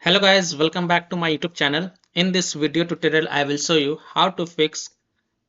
Hello guys, welcome back to my YouTube channel. In this video tutorial, I will show you how to fix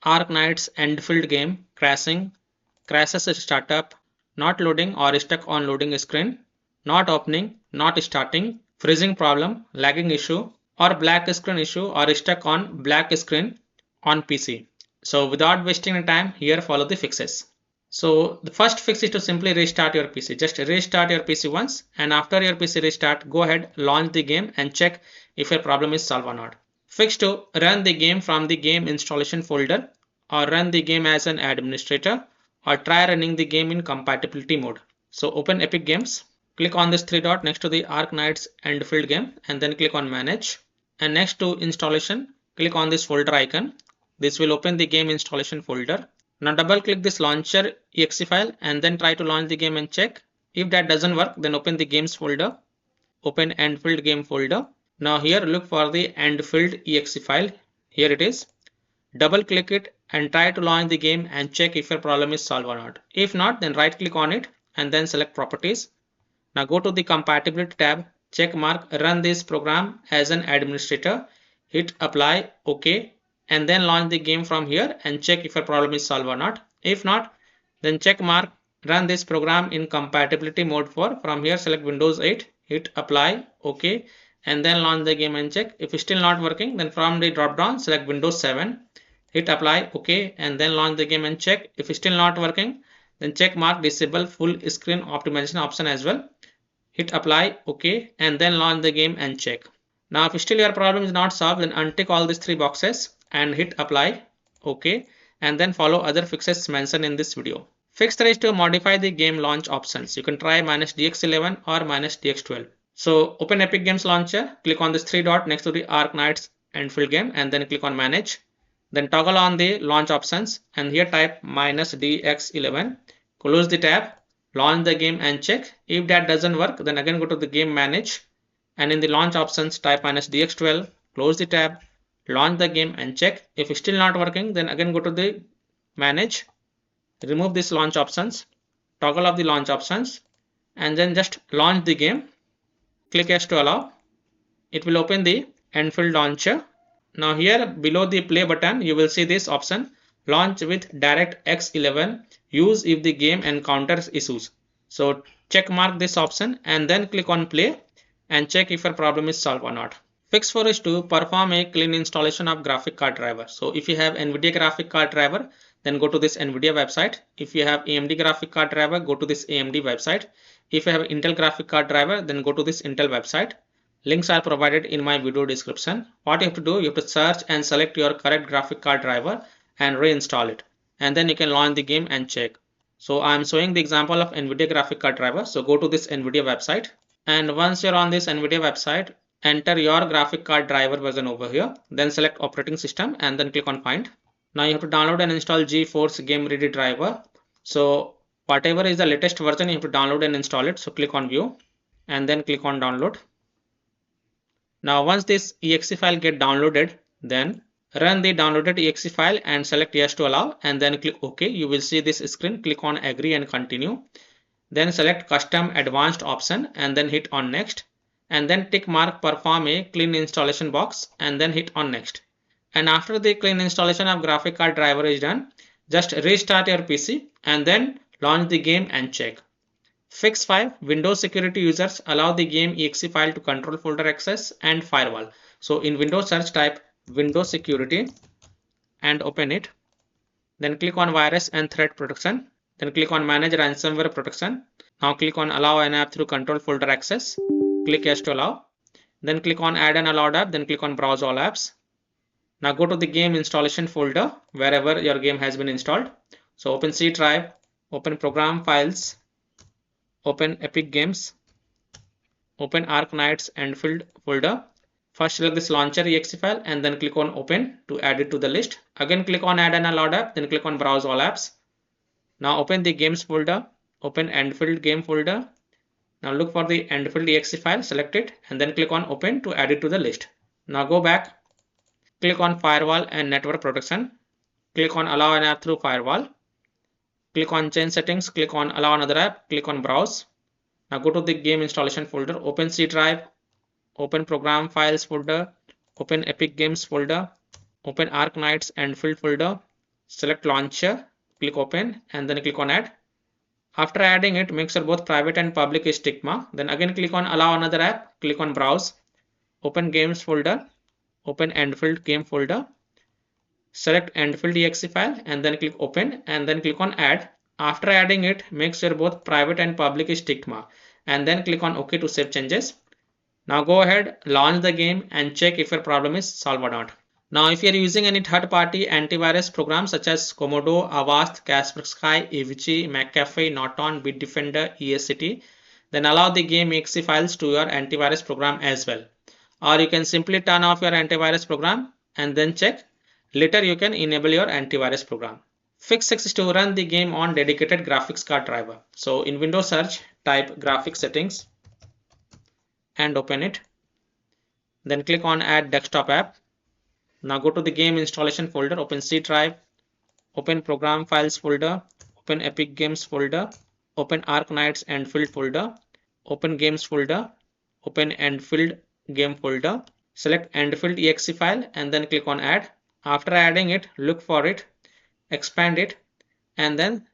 Arknights Endfield game crashes at startup, not loading or stuck on loading screen, not opening, not starting, freezing problem, lagging issue, or black screen issue or stuck on black screen on PC. So without wasting time, here follow the fixes. So the first fix is to simply restart your PC. Just restart your PC once, and after your PC restart, go ahead, launch the game and check if your problem is solved or not. Fix 2. Run the game from the game installation folder, or run the game as an administrator, or try running the game in compatibility mode. So open Epic Games, click on this three dot next to the Arknights Endfield game, and then click on manage. And next to installation, click on this folder icon. This will open the game installation folder. Now double click this launcher exe file and then try to launch the game and check. If that doesn't work, then open the games folder, open Endfield game folder. Now here look for the Endfield exe file. Here it is. Double click it and try to launch the game and check if your problem is solved or not. If not, then right click on it and then select properties. Now go to the compatibility tab, check mark run this program as an administrator, hit apply, OK, and then launch the game from here and check if your problem is solved or not. If not, then check mark run this program in compatibility mode for. From here select Windows 8, hit apply, OK, and then launch the game and check. If it's still not working, then from the drop down select Windows 7, hit apply, OK, and then launch the game and check. If it's still not working, then check mark disable full screen optimization option as well. Hit apply, OK, and then launch the game and check. Now if still your problem is not solved, then untick all these three boxes and hit apply, OK, and then follow other fixes mentioned in this video. Fix 3 is to modify the game launch options. You can try -DX11 or -DX12. So open Epic Games Launcher, click on this three dot next to the Arknights Endfield game and then click on manage. Then toggle on the launch options and here type -DX11. Close the tab, launch the game and check. If that doesn't work, then again go to the game manage and in the launch options type -DX12, close the tab, launch the game and check. If it's still not working, then again go to the manage, remove this launch options, toggle off the launch options and then just launch the game. Click yes to allow. It will open the Endfield launcher. Now here below the play button you will see this option, launch with DirectX 11, use if the game encounters issues. So check mark this option and then click on play and check if your problem is solved or not. Fix 4 is to perform a clean installation of graphic card driver. So if you have NVIDIA graphic card driver, then go to this NVIDIA website. If you have AMD graphic card driver, go to this AMD website. If you have Intel graphic card driver, then go to this Intel website. Links are provided in my video description. What you have to do, you have to search and select your correct graphic card driver and reinstall it. And then you can launch the game and check. So I am showing the example of NVIDIA graphic card driver. So go to this NVIDIA website. And once you're on this NVIDIA website, enter your graphic card driver version over here. Then select operating system and then click on find. Now you have to download and install GeForce Game Ready driver. So whatever is the latest version, you have to download and install it. So click on view and then click on download. Now once this exe file get downloaded, then run the downloaded exe file and select yes to allow and then click OK. You will see this screen. Click on agree and continue. Then select custom advanced option and then hit on next and then tick mark perform a clean installation box and then hit on next. And after the clean installation of graphic card driver is done, just restart your PC and then launch the game and check. Fix 5. Windows security users allow the game exe file to control folder access and firewall. So in Windows search type Windows security and open it. Then click on virus and threat protection. Then click on manage ransomware protection. Now click on allow an app through control folder access. Click yes to allow. Then click on add an allowed app. Then click on browse all apps. Now go to the game installation folder wherever your game has been installed. So open C drive, open program files, open Epic Games, open Arknights Endfield folder. First select this launcher exe file and then click on open to add it to the list. Again click on add an allowed app, then click on browse all apps. Now open the games folder, open Endfield game folder. Now look for the Endfield exe file, select it and then click on open to add it to the list. Now go back, click on firewall and network protection. Click on allow an app through firewall. Click on change settings, click on allow another app, click on browse. Now go to the game installation folder, open C drive, open program files folder, open Epic Games folder, open Arknights Endfield folder, select launcher, click open and then click on add. After adding it, make sure both private and public is tick mark. Then again click on allow another app, click on browse, open games folder, open Endfield game folder, select Endfield exe file and then click open and then click on add. After adding it, make sure both private and public is tick mark and then click on OK to save changes. Now go ahead, launch the game and check if your problem is solved or not. Now if you are using any third-party antivirus programs such as Komodo, Avast, Kaspersky, Avicii, McAfee, Norton, Bitdefender, ESCT, then allow the game exe files to your antivirus program as well. Or you can simply turn off your antivirus program and then check. Later you can enable your antivirus program. Fix 6 is to run the game on dedicated graphics card driver. So in Windows search, type graphics settings and open it. Then click on add desktop app. Now go to the game installation folder, open C drive, open program files folder, open Epic Games folder, open Arknights Endfield folder, open games folder, open Endfield game folder, select Endfield exe file and then click on add. After adding it, look for it, expand it and then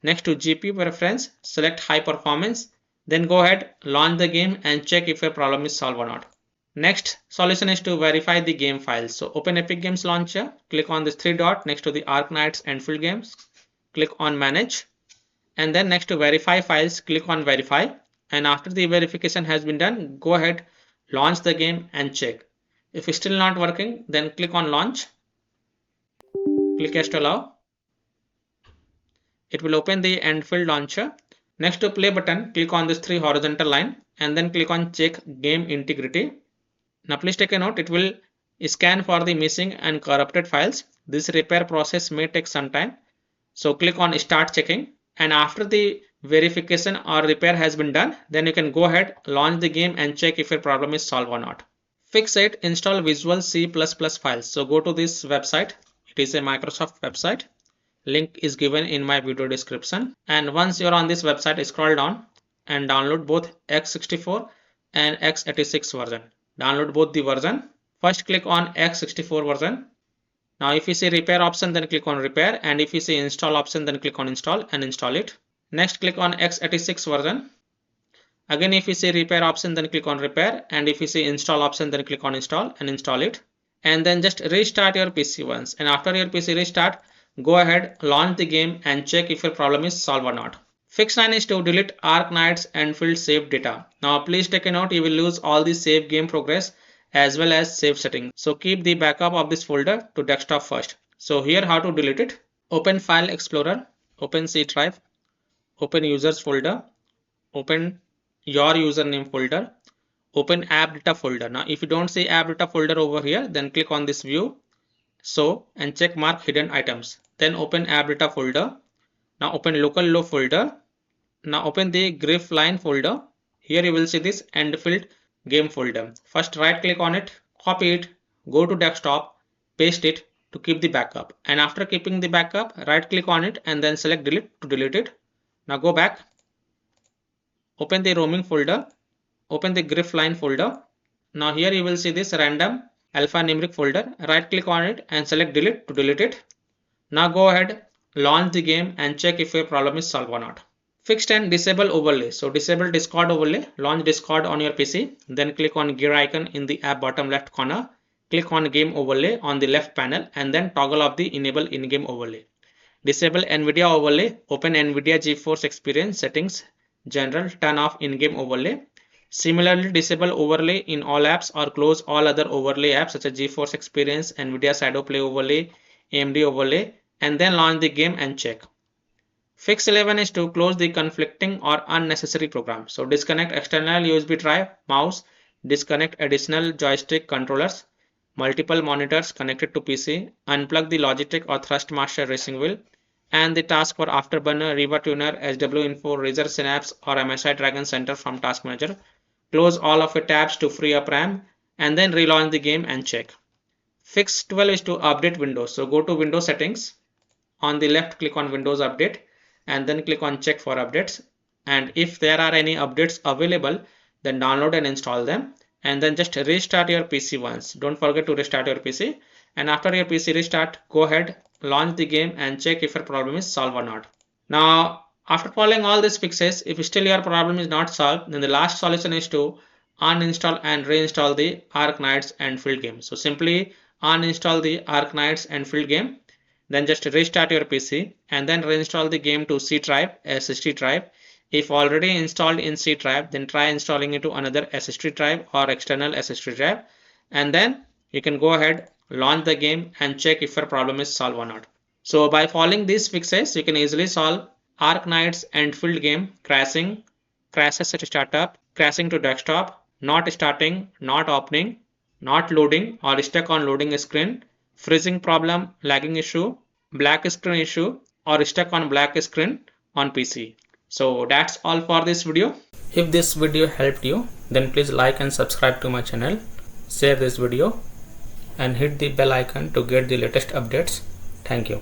next to GPU preference, select high performance. Then go ahead, launch the game and check if your problem is solved or not. Next solution is to verify the game files. So open Epic Games Launcher, click on this three dot next to the Arknights Endfield games, click on manage and then next to verify files, click on verify and after the verification has been done, go ahead, launch the game and check. If it's still not working, then click on launch, click yes to allow. It will open the Endfield launcher. Next to play button, click on this three horizontal line and then click on check game integrity. Now please take a note, it will scan for the missing and corrupted files. This repair process may take some time. So click on start checking and after the verification or repair has been done, then you can go ahead, launch the game and check if your problem is solved or not. Fix it, install Visual C++ files. So go to this website. It is a Microsoft website. Link is given in my video description. And once you're on this website, scroll down and download both x64 and x86 version. Download both the version. First click on x64 version. Now if you see repair option, then click on repair and if you see install option, then click on install and install it. Next click on x86 version. Again if you see repair option, then click on repair and if you see install option, then click on install and install it. And then just restart your PC once and after your PC restart, go ahead, launch the game and check if your problem is solved or not. Fix 9 is to delete Arknights Endfield saved data. Now please take a note, you will lose all the save game progress as well as save settings. So keep the backup of this folder to desktop first. So here how to delete it. Open File Explorer, open C drive, open Users folder, open your username folder, open App Data folder. Now if you don't see App Data folder over here, then click on this view, so and check mark hidden items. Then open App Data folder. Now open Local Low folder. Now open the Graph Line folder. Here you will see this Endfield game folder. First right click on it, copy it, go to desktop, paste it to keep the backup. And after keeping the backup, right click on it and then select delete to delete it. Now go back, open the roaming folder, open the Graph Line folder. Now here you will see this random alphanumeric folder. Right click on it and select delete to delete it. Now go ahead, launch the game and check if your problem is solved or not. Fixed and disable overlay. So disable Discord overlay, launch Discord on your PC, then click on gear icon in the app bottom left corner, click on game overlay on the left panel and then toggle off the enable in-game overlay. Disable NVIDIA overlay, open NVIDIA GeForce Experience settings, general, turn off in-game overlay. Similarly, disable overlay in all apps or close all other overlay apps such as GeForce Experience, NVIDIA Shadow Play overlay, AMD overlay and then launch the game and check. Fix 11 is to close the conflicting or unnecessary program. So disconnect external USB drive, mouse, disconnect additional joystick controllers, multiple monitors connected to PC, unplug the Logitech or Thrustmaster racing wheel, and the task for Afterburner, Riva Tuner, SW Info, Razer Synapse or MSI Dragon Center from Task Manager. Close all of your tabs to free up RAM and then relaunch the game and check. Fix 12 is to update Windows. So go to Windows settings. On the left click on Windows Update and then click on check for updates, and if there are any updates available, then download and install them and then just restart your PC once. Don't forget to restart your PC. And after your PC restart, go ahead, launch the game and check if your problem is solved or not. Now, after following all these fixes, if still your problem is not solved, then the last solution is to uninstall and reinstall the Arknights Endfield game. So simply uninstall the Arknights Endfield game, then just restart your PC and then reinstall the game to C drive, SSD drive. If already installed in C drive, then try installing it to another SSD drive or external SSD drive, and then you can go ahead, launch the game and check if your problem is solved or not. So by following these fixes, you can easily solve Arknights Endfield game crashing, crashes at startup, crashing to desktop, not starting, not opening, not loading or stuck on loading screen, freezing problem, lagging issue, black screen issue or stuck on black screen on PC. So that's all for this video. If this video helped you, then please like and subscribe to my channel, share this video and hit the bell icon to get the latest updates. Thank you.